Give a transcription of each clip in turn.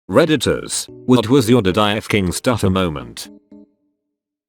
Redditors, what was your did I f***ing stutter moment?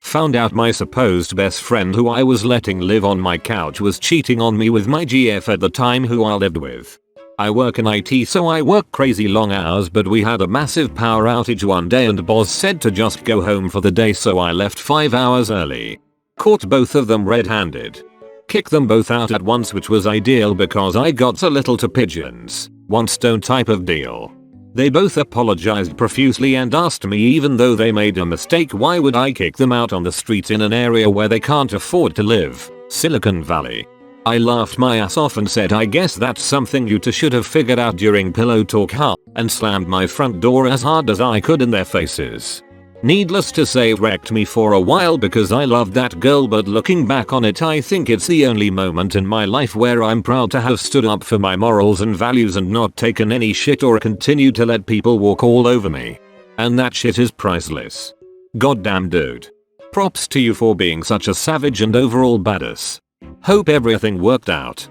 Found out my supposed best friend who I was letting live on my couch was cheating on me with my GF at the time who I lived with. I work in IT, so I work crazy long hours, but we had a massive power outage one day and boss said to just go home for the day, so I left 5 hours early. Caught both of them red-handed. Kicked them both out at once, which was ideal because I got so little to pigeons. One stone type of deal. They both apologized profusely and asked me, even though they made a mistake, why would I kick them out on the street in an area where they can't afford to live, Silicon Valley. I laughed my ass off and said, I guess that's something you two should have figured out during pillow talk, huh, and slammed my front door as hard as I could in their faces. Needless to say, it wrecked me for a while because I loved that girl, but looking back on it, I think it's the only moment in my life where I'm proud to have stood up for my morals and values and not taken any shit or continued to let people walk all over me. And that shit is priceless. Goddamn dude. Props to you for being such a savage and overall badass. Hope everything worked out.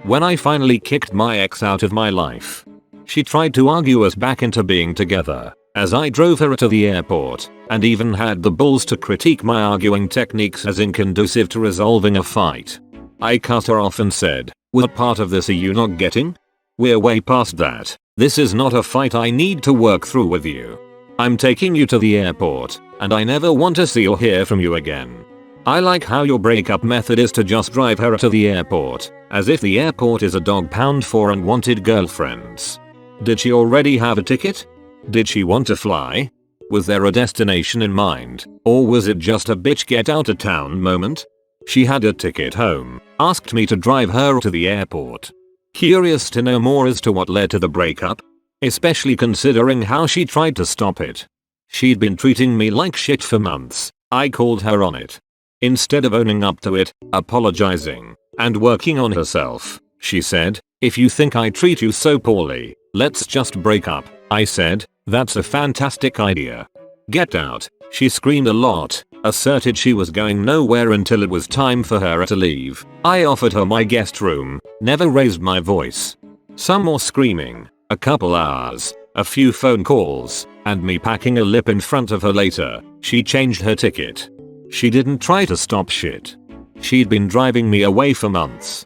When I finally kicked my ex out of my life, she tried to argue us back into being together. As I drove her to the airport, and even had the balls to critique my arguing techniques as inconducive to resolving a fight. I cut her off and said, what part of this are you not getting? We're way past that. This is not a fight I need to work through with you. I'm taking you to the airport, and I never want to see or hear from you again. I like how your breakup method is to just drive her to the airport, as if the airport is a dog pound for unwanted girlfriends. Did she already have a ticket? Did she want to fly? Was there a destination in mind, or was it just a bitch get out of town moment? She had a ticket home, asked me to drive her to the airport. Curious to know more as to what led to the breakup, especially considering how she tried to stop it. She'd been treating me like shit for months. I called her on it. Instead of owning up to it, apologizing, and working on herself, she said, if you think I treat you so poorly, let's just break up. I said, that's a fantastic idea. Get out. She screamed a lot, asserted she was going nowhere until it was time for her to leave. I offered her my guest room, never raised my voice. Some more screaming, a couple hours, a few phone calls, and me packing a lip in front of her later. She changed her ticket. She didn't try to stop shit. She'd been driving me away for months.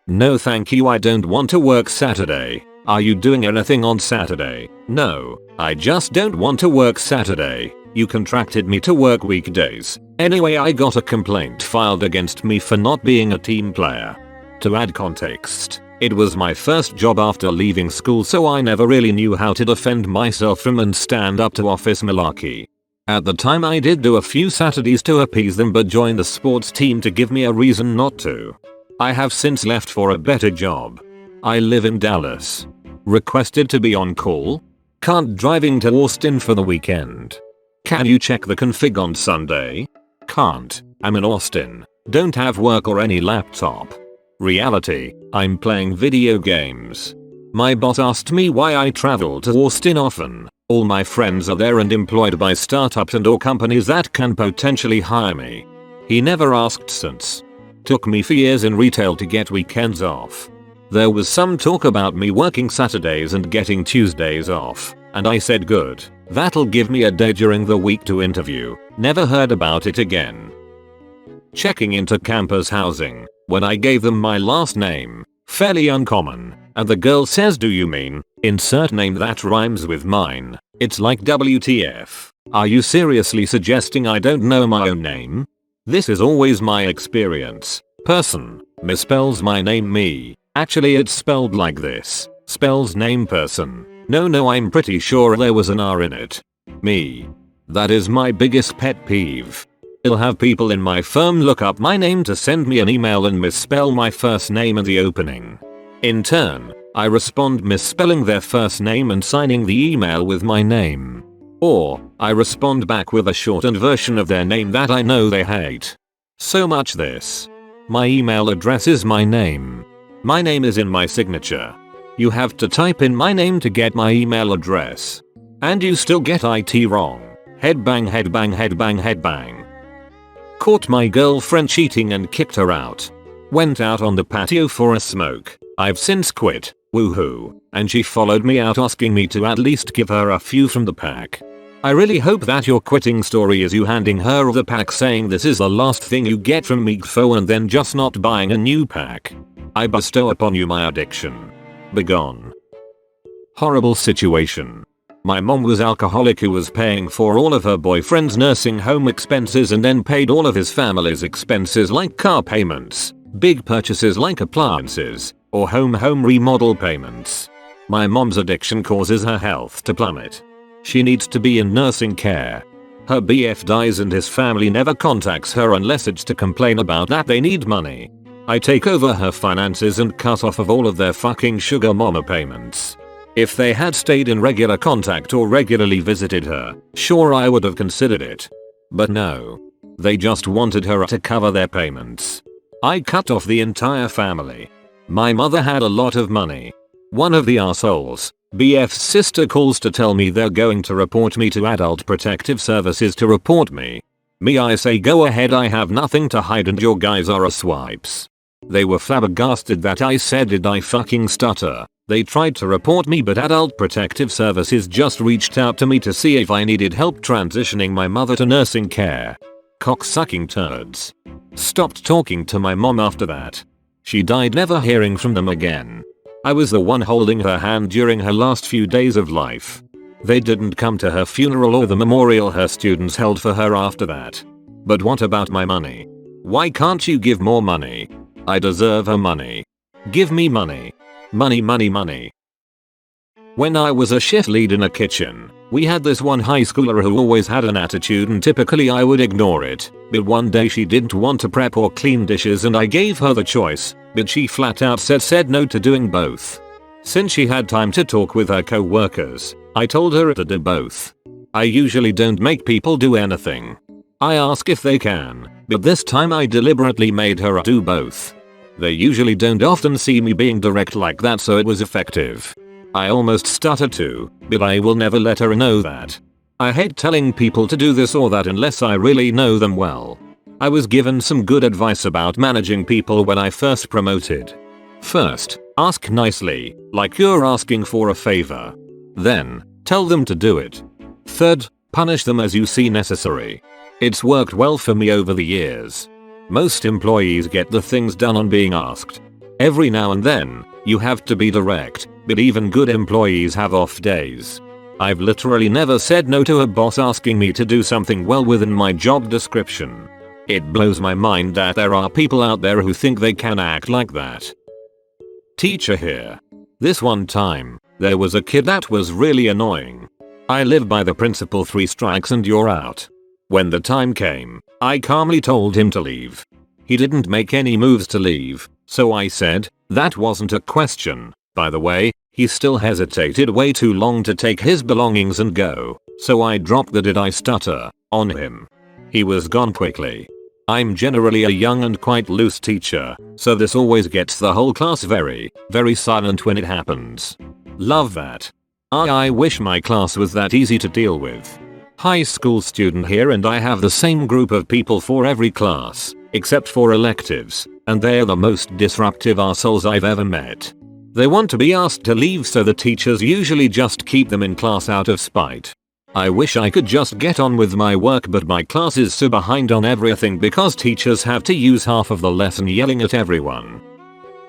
No thank you, I don't want to work Saturday. Are you doing anything on Saturday? No, I just don't want to work Saturday. You contracted me to work weekdays. Anyway, I got a complaint filed against me for not being a team player. To add context, it was my first job after leaving school, so I never really knew how to defend myself from and stand up to office malarkey. At the time I did do a few Saturdays to appease them, but joined the sports team to give me a reason not to. I have since left for a better job. I live in Dallas. Requested to be on call? Can't driving to Austin for the weekend. Can you check the config on Sunday? Can't. I'm in Austin. Don't have work or any laptop. Reality, I'm playing video games. My boss asked me why I travel to Austin often. All my friends are there and employed by startups and or companies that can potentially hire me. He never asked since. Took me for years in retail to get weekends off. There was some talk about me working Saturdays and getting Tuesdays off, and I said good, that'll give me a day during the week to interview. Never heard about it again. Checking into campus housing, when I gave them my last name, fairly uncommon, and the girl says, do you mean, insert name that rhymes with mine? It's like WTF. Are you seriously suggesting I don't know my own name? This is always my experience. Person, misspells my name me. Actually it's spelled like this. Spells name person. No, I'm pretty sure there was an R in it. Me. That is my biggest pet peeve. I'll have people in my firm look up my name to send me an email and misspell my first name in the opening. In turn, I respond misspelling their first name and signing the email with my name. Or, I respond back with a shortened version of their name that I know they hate. So much this. My email address is my name. My name is in my signature. You have to type in my name to get my email address. And you still get IT wrong. Headbang, headbang, headbang, headbang. Caught my girlfriend cheating and kicked her out. Went out on the patio for a smoke. I've since quit. Woohoo. And she followed me out asking me to at least give her a few from the pack. I really hope that your quitting story is you handing her the pack saying this is the last thing you get from me and then just not buying a new pack. I bestow upon you my addiction. Begone. Horrible situation. My mom was alcoholic who was paying for all of her boyfriend's nursing home expenses and then paid all of his family's expenses like car payments, big purchases like appliances, or home remodel payments. My mom's addiction causes her health to plummet. She needs to be in nursing care. Her BF dies and his family never contacts her unless it's to complain about that they need money. I take over her finances and cut off of all of their fucking sugar mama payments. If they had stayed in regular contact or regularly visited her, sure I would have considered it. But no. They just wanted her to cover their payments. I cut off the entire family. My mother had a lot of money. One of the assholes, BF's sister, calls to tell me they're going to report me to Adult Protective Services to report me. I say go ahead, I have nothing to hide and your guys are a swipes. They were flabbergasted that I said did I fucking stutter. They tried to report me but Adult Protective Services just reached out to me to see if I needed help transitioning my mother to nursing care. Cocksucking turds. Stopped talking to my mom after that. She died never hearing from them again. I was the one holding her hand during her last few days of life. They didn't come to her funeral or the memorial her students held for her after that. But what about my money? Why can't you give more money? I deserve her money. Give me money. Money, money, money. When I was a shift lead in a kitchen, we had this one high schooler who always had an attitude and typically I would ignore it, but one day she didn't want to prep or clean dishes and I gave her the choice, but she flat out said no to doing both. Since she had time to talk with her co-workers, I told her to do both. I usually don't make people do anything. I ask if they can, but this time I deliberately made her do both. They usually don't often see me being direct like that, so it was effective. I almost stuttered too, but I will never let her know that. I hate telling people to do this or that unless I really know them well. I was given some good advice about managing people when I first promoted. First, ask nicely, like you're asking for a favor. Then, tell them to do it. Third, punish them as you see necessary. It's worked well for me over the years. Most employees get the things done on being asked. Every now and then, you have to be direct, but even good employees have off days. I've literally never said no to a boss asking me to do something well within my job description. It blows my mind that there are people out there who think they can act like that. Teacher here. This one time, there was a kid that was really annoying. I live by the principle 3 strikes and you're out. When the time came, I calmly told him to leave. He didn't make any moves to leave, so I said, that wasn't a question, by the way. He still hesitated way too long to take his belongings and go, so I dropped the "did I stutter" on him. He was gone quickly. I'm generally a young and quite loose teacher, so this always gets the whole class very silent when it happens. Love that. I wish my class was that easy to deal with. High school student here and I have the same group of people for every class, except for electives, and they're the most disruptive assholes I've ever met. They want to be asked to leave so the teachers usually just keep them in class out of spite. I wish I could just get on with my work, but my class is so behind on everything because teachers have to use half of the lesson yelling at everyone.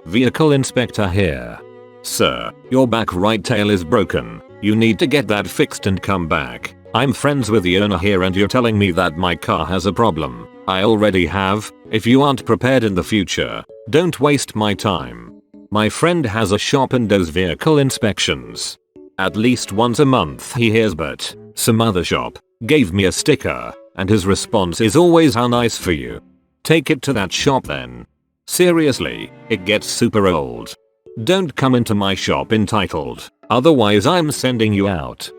Vehicle inspector here. Sir, your back right tail is broken. You need to get that fixed and come back. I'm friends with the owner here and you're telling me that my car has a problem. I already have. If you aren't prepared in the future, don't waste my time. My friend has a shop and does vehicle inspections. At least once a month he hears, but some other shop gave me a sticker and his response is always how nice for you. Take it to that shop then. Seriously, it gets super old. Don't come into my shop entitled, otherwise I'm sending you out.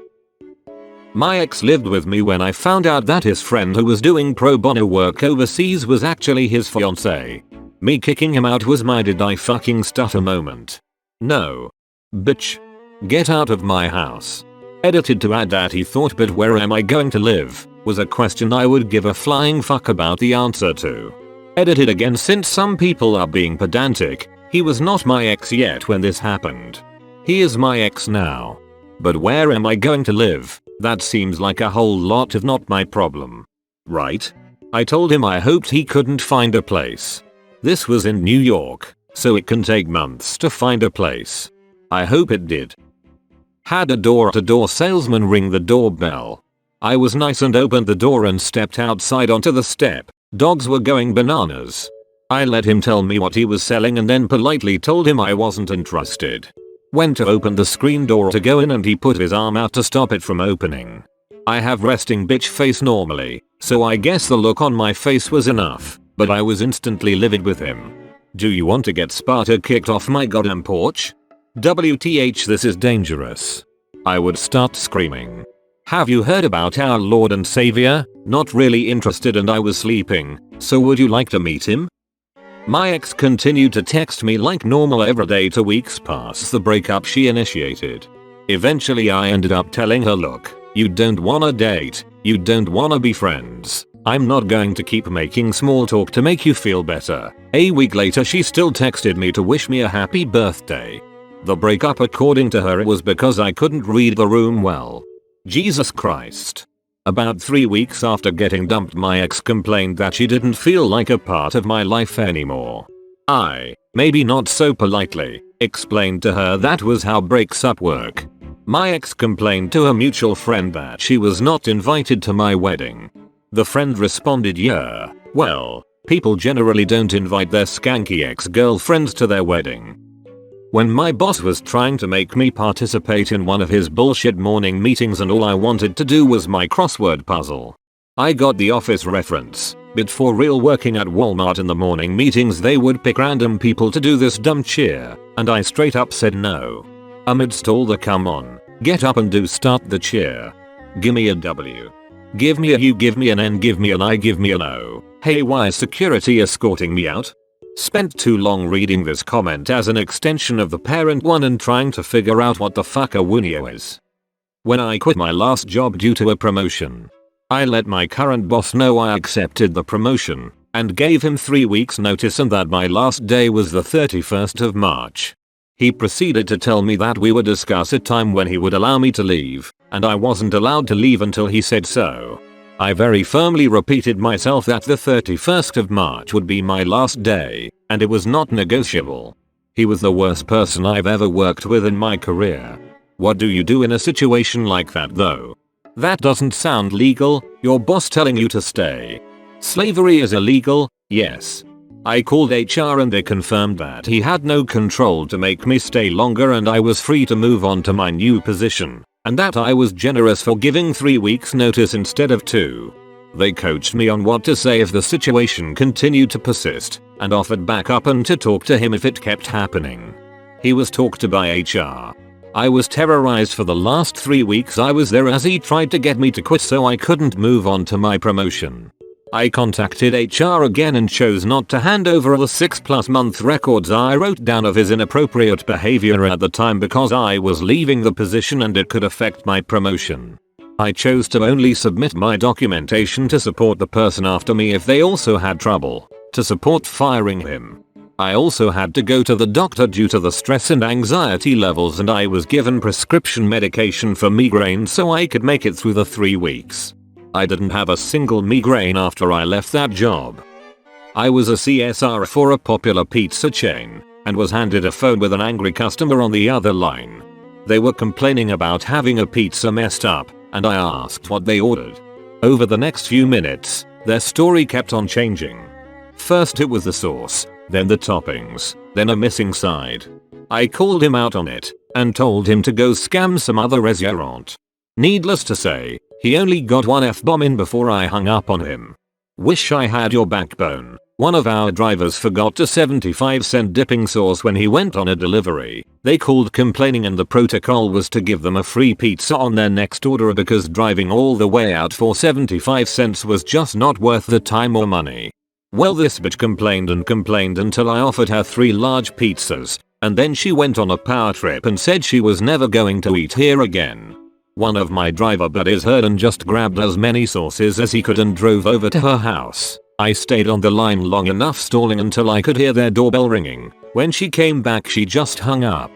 My ex lived with me when I found out that his friend who was doing pro bono work overseas was actually his fiancée. Me kicking him out was my "did I fucking stutter" moment. No. Bitch. Get out of my house. Edited to add that he thought "but where am I going to live" was a question I would give a flying fuck about the answer to. Edited again since some people are being pedantic. He was not my ex yet when this happened. He is my ex now. But where am I going to live? That seems like a whole lot of not my problem. Right? I told him I hoped he couldn't find a place. This was in New York, so it can take months to find a place. I hope it did. Had a door-to-door salesman ring the doorbell. I was nice and opened the door and stepped outside onto the step. Dogs were going bananas. I let him tell me what he was selling and then politely told him I wasn't interested. Went to open the screen door to go in and he put his arm out to stop it from opening. I have resting bitch face normally, so I guess the look on my face was enough, but I was instantly livid with him. Do you want to get Sparta kicked off my goddamn porch? WTH, this is dangerous. I would start screaming. Have you heard about our Lord and Savior? Not really interested and I was sleeping, so would you like to meet him? My ex continued to text me like normal every day to weeks past the breakup she initiated. Eventually I ended up telling her, look, you don't wanna date, you don't wanna be friends. I'm not going to keep making small talk to make you feel better. A week later she still texted me to wish me a happy birthday. The breakup, according to her, was because I couldn't read the room well. Jesus Christ. About 3 weeks after getting dumped, my ex complained that she didn't feel like a part of my life anymore. I, maybe not so politely, explained to her that was how breaks up work. My ex complained to a mutual friend that she was not invited to my wedding. The friend responded, yeah, well, people generally don't invite their skanky ex-girlfriends to their wedding. When my boss was trying to make me participate in one of his bullshit morning meetings and all I wanted to do was my crossword puzzle. I got the office reference, but for real, working at Walmart in the morning meetings they would pick random people to do this dumb cheer, and I straight up said no. Amidst all the come on, get up and do start the cheer. Gimme a W. Give me a U, give me an N, give me an I, give me an O. Hey, why is security escorting me out? Spent too long reading this comment as an extension of the parent one and trying to figure out what the fuck a wunio is. When I quit my last job due to a promotion, I let my current boss know I accepted the promotion and gave him 3 weeks notice and that my last day was the 31st of March. He proceeded to tell me that we would discuss a time when he would allow me to leave, and I wasn't allowed to leave until he said so. I very firmly repeated myself that the 31st of March would be my last day, and it was not negotiable. He was the worst person I've ever worked with in my career. What do you do in a situation like that though? That doesn't sound legal, your boss telling you to stay. Slavery is illegal, yes. I called HR and they confirmed that he had no control to make me stay longer and I was free to move on to my new position. And that I was generous for giving 3 weeks notice instead of 2. They coached me on what to say if the situation continued to persist, and offered backup and to talk to him if it kept happening. He was talked to by HR. I was terrorized for the last 3 weeks I was there as he tried to get me to quit so I couldn't move on to my promotion. I contacted HR again and chose not to hand over the 6+ month records I wrote down of his inappropriate behavior at the time because I was leaving the position and it could affect my promotion. I chose to only submit my documentation to support the person after me if they also had trouble, to support firing him. I also had to go to the doctor due to the stress and anxiety levels and I was given prescription medication for migraine so I could make it through the 3 weeks. I didn't have a single migraine after I left that job. I was a CSR for a popular pizza chain and was handed a phone with an angry customer on the other line. They were complaining about having a pizza messed up and I asked what they ordered. Over the next few minutes, their story kept on changing. First it was the sauce, then the toppings, then a missing side. I called him out on it and told him to go scam some other restaurant. Needless to say, he only got one F-bomb in before I hung up on him. Wish I had your backbone. One of our drivers forgot a 75-cent dipping sauce when he went on a delivery. They called complaining and the protocol was to give them a free pizza on their next order because driving all the way out for 75 cents was just not worth the time or money. Well, this bitch complained and complained until I offered her 3 large pizzas, and then she went on a power trip and said she was never going to eat here again. One of my driver buddies heard and just grabbed as many sauces as he could and drove over to her house. I stayed on the line long enough stalling until I could hear their doorbell ringing. When she came back she just hung up.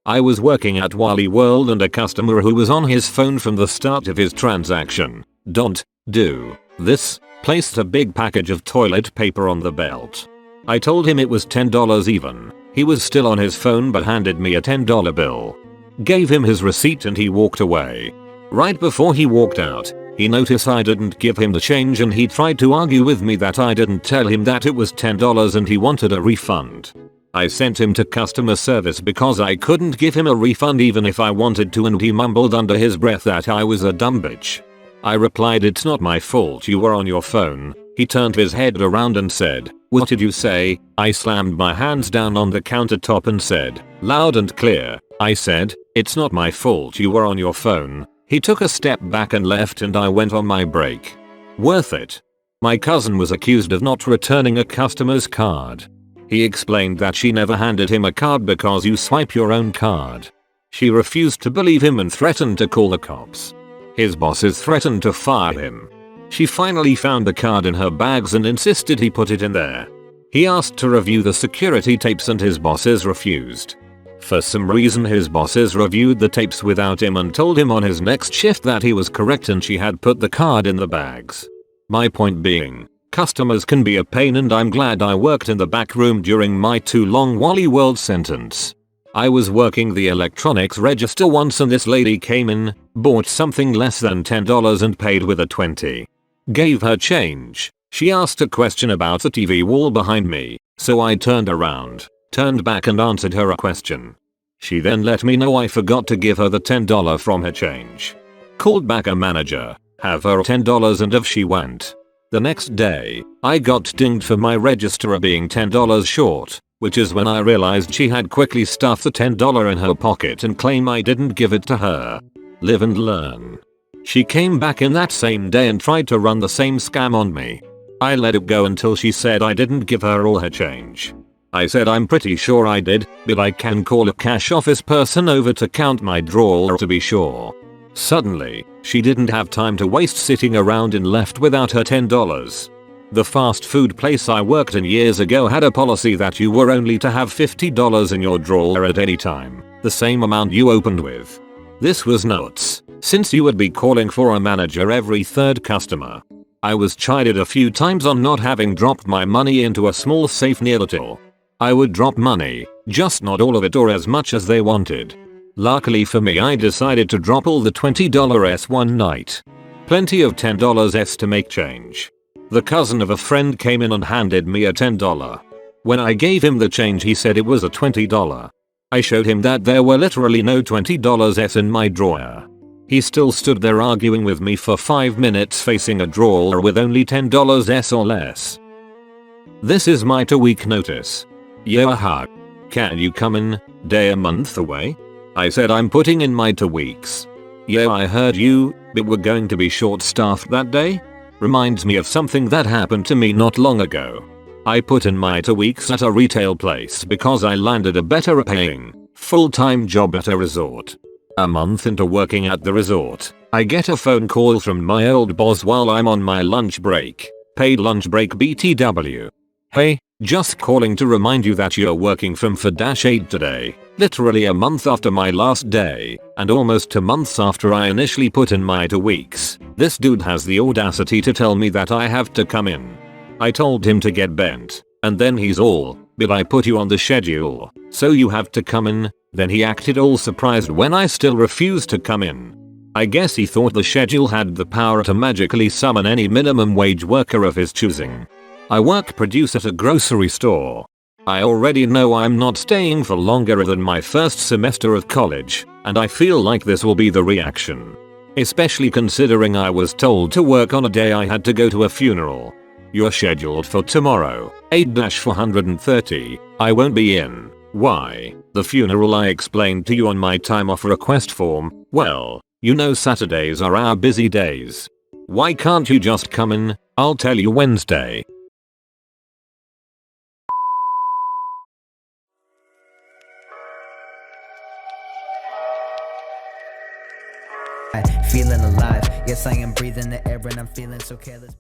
I was working at Wally World and a customer who was on his phone from the start of his transaction. Don't do this. Placed a big package of toilet paper on the belt. I told him it was $10 even. He was still on his phone but handed me a $10 bill. Gave him his receipt and he walked away. Right before he walked out, he noticed I didn't give him the change and he tried to argue with me that I didn't tell him that it was $10 and he wanted a refund. I sent him to customer service because I couldn't give him a refund even if I wanted to, and he mumbled under his breath that I was a dumb bitch. I replied, "It's not my fault you were on your phone." He turned his head around and said, "What did you say?" I slammed my hands down on the countertop and said, loud and clear, I said, "It's not my fault you were on your phone." He took a step back and left and I went on my break. Worth it. My cousin was accused of not returning a customer's card. He explained that she never handed him a card because you swipe your own card. She refused to believe him and threatened to call the cops. His bosses threatened to fire him. She finally found the card in her bags and insisted he put it in there. He asked to review the security tapes and his bosses refused. For some reason his bosses reviewed the tapes without him and told him on his next shift that he was correct and she had put the card in the bags. My point being, customers can be a pain and I'm glad I worked in the back room during my too long Wally World sentence. I was working the electronics register once and this lady came in, bought something less than $10 and paid with a 20. Gave her change. She asked a question about the TV wall behind me, so I turned around, turned back and answered her a question. She then let me know I forgot to give her the $10 from her change. Called back a manager, have her $10 and off she went. The next day, I got dinged for my register being $10 short, which is when I realized she had quickly stuffed the $10 in her pocket and claimed I didn't give it to her. Live and learn. She came back in that same day and tried to run the same scam on me. I let it go until she said I didn't give her all her change. I said I'm pretty sure I did, but I can call a cash office person over to count my drawer to be sure. Suddenly, she didn't have time to waste sitting around and left without her $10. The fast food place I worked in years ago had a policy that you were only to have $50 in your drawer at any time, the same amount you opened with. This was nuts, since you would be calling for a manager every third customer. I was chided a few times on not having dropped my money into a small safe near the till. I would drop money, just not all of it or as much as they wanted. Luckily for me I decided to drop all the $20s one night. Plenty of $10s to make change. The cousin of a friend came in and handed me a $10. When I gave him the change he said it was a $20. I showed him that there were literally no $20s in my drawer. He still stood there arguing with me for 5 minutes facing a drawer with only $10s or less. This is my 2-week notice. Yeah, can you come in? Day a month away? I said I'm putting in my 2 weeks. Yeah, I heard you, but we're going to be short-staffed that day? Reminds me of something that happened to me not long ago. I put in my 2 weeks at a retail place because I landed a better paying, full-time job at a resort. A month into working at the resort, I get a phone call from my old boss while I'm on my lunch break. Paid lunch break BTW. Hey, just calling to remind you that you're working from 4-8 today. Literally a month after my last day, and almost 2 months after I initially put in my 2 weeks. This dude has the audacity to tell me that I have to come in. I told him to get bent, and then he's all, "But I put you on the schedule, so you have to come in." Then he acted all surprised when I still refused to come in. I guess he thought the schedule had the power to magically summon any minimum wage worker of his choosing. I work produce at a grocery store. I already know I'm not staying for longer than my first semester of college, and I feel like this will be the reaction. Especially considering I was told to work on a day I had to go to a funeral. You're scheduled for tomorrow, 8-430. I won't be in. Why? The funeral I explained to you on my time off request form. Well, you know Saturdays are our busy days. Why can't you just come in? I'll tell you Wednesday. Feeling alive, yes I am breathing the air and I'm feeling so careless.